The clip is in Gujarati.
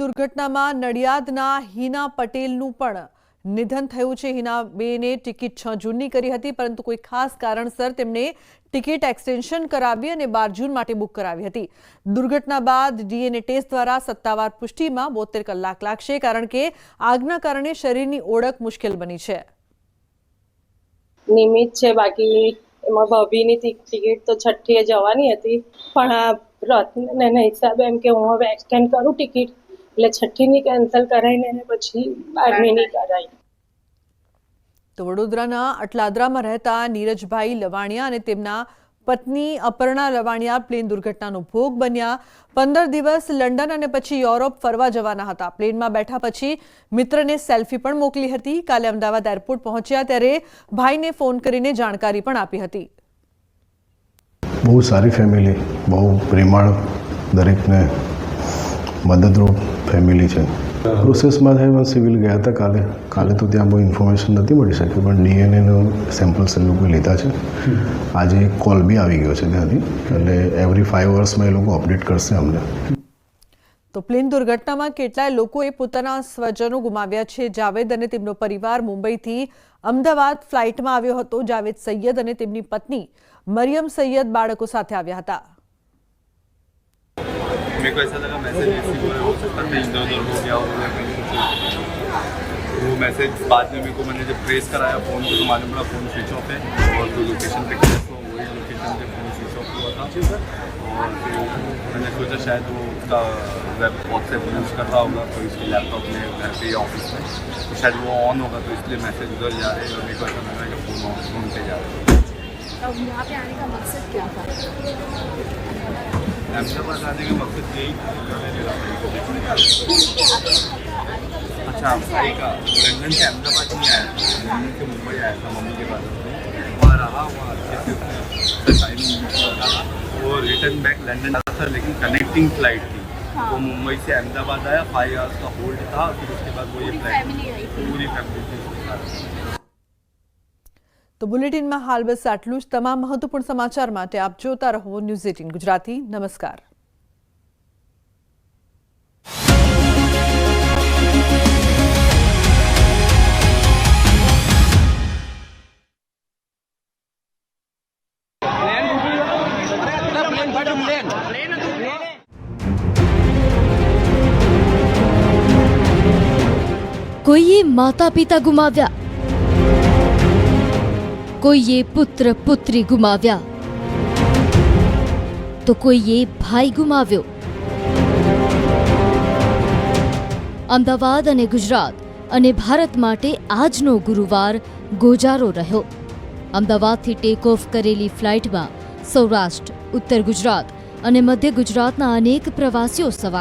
દુર્ઘટનામાં નડિયાદના હિના પટેલનું પણ નિધન થયું છે। હિનાબેને ટિકિટ 6 જૂનની કરી હતી, પરંતુ કોઈ ખાસ કારણસર તેમને ટિકિટ એક્સટેન્શન કરાવી અને 12 જૂન માટે બુક કરાવી હતી। દુર્ઘટના બાદ ડીએનએ ટેસ્ટ દ્વારા સત્તાવાર પુષ્ટિમાં 72 કલાક લાગશે, કારણ કે આગના કારણે શરીરની ઓળખ મુશ્કેલ બની છે। નિમિત છે, બાકી એમાં ભાભીની ટિકિટ તો 6ઠીએ જવાની હતી, પણ આ રથના હિસાબે એમ કે હું હવે એક્સટેન્ડ કરું ટિકિટ, એટલે 6ઠીની કેન્સલ કરાવીને એને પછી 12મીની કરાવી। તો વડોદરાના અટલાદરામાં રહેતા નીરજભાઈ લવાણિયા અને તેમના પત્ની અપર્ણા લવાણિયા પ્લેન દુર્ઘટનાનો ભોગ બન્યા। 15 દિવસ લંડન અને પછી યુરોપ ફરવા જવાના હતા। પ્લેનમાં બેઠા પછી મિત્રને સેલ્ફી પણ મોકલી હતી। કાલે અમદાવાદ એરપોર્ટ પહોંચ્યા ત્યારે ભાઈને ફોન કરીને જાણકારી પણ આપી હતી। બહુ સારી ફેમિલી, બહુ પ્રેમાળ, દરેકને મદદરૂપ ફેમિલી છે। પ્રોસેસમાં થાય સિવિલ ગયા હતા કાલે તો ત્યાં બહુ ઇન્ફોર્મેશન નથી મળી શકી, પણ ડીએનએનું સેમ્પલ્સ એ લોકોએ લીધા છે। આજે કોલ બી આવી ગયો છે ત્યાંથી, એટલે એવરી 5 અવર્સમાં એ લોકો અપડેટ કરશે અમને। તો પ્લેન દુર્ઘટનામાં કેટલાય લોકોએ પોતાના સ્વજનો ગુમાવ્યા છે। જાવેદ અને તેમનો પરિવાર મુંબઈથી અમદાવાદ ફ્લાઇટમાં આવ્યો હતો। જાવેદ સૈયદ અને તેમની પત્ની મરિયમ સૈયદ બાળકો સાથે આવ્યા હતા। मेरे को ऐसा लगा मैसेज रिसीव हो सकता था, इधर उधर हो गया और वो मैसेज बाद में मेरे को मैंने जब ट्रेस कराया फ़ोन को तो मालूम पड़ा फ़ोन स्विच ऑफ है, और जो लोकेशन पे किया तो वही लोकेशन पे फ़ोन स्विच ऑफ हुआ था। और फिर मैंने सोचा शायद वो उसका वेब व्हाट्सएप यूज़ कर रहा होगा, तो इसके लैपटॉप में घर पे या ऑफिस में, तो शायद वो ऑन होगा, तो इसलिए मैसेज उधर जा रहे हैं और मेरे को ऐसा लग रहा है कि फ़ोन पे जा रहा है। अब यहाँ पे आने का मकसद क्या था? अहमदाबाद आने का मकसद यही अच्छा भाई का लंदन से अहमदाबाद नहीं आया था, लंदन से मुंबई आया था मम्मी के पास। वहाँ रहा, वहाँ अच्छे से टाइम था, वो रिटर्न बैक लंदन आया था, लेकिन कनेक्टिंग फ्लाइट थी। वो मुंबई से अहमदाबाद आया, 5 आवर्स का होल्ड था, फिर उसके बाद वो ये फ्लाइट पूरी फैमिली थी। तो बुलेटिन में हाल बस आटलू ज। तमाम महत्वपूर्ण समाचार माटे आप जोता रहो न्यूज़ 18 गुजराती। नमस्कार। कोई माता पिता गुमाव्या, कोई पुत्र पुत्री गुमाव्या, तो कोई भाई गुमाव्यो। अमदावाद अने गुजरात अने भारत माटे आजनो गुरुवार गोजारो रह्यो। अमदावादथी टेक ऑफ करेली फ्लाइटमां सौराष्ट्र, उत्तर गुजरात अने मध्य गुजरातना अनेक प्रवासीओ सवार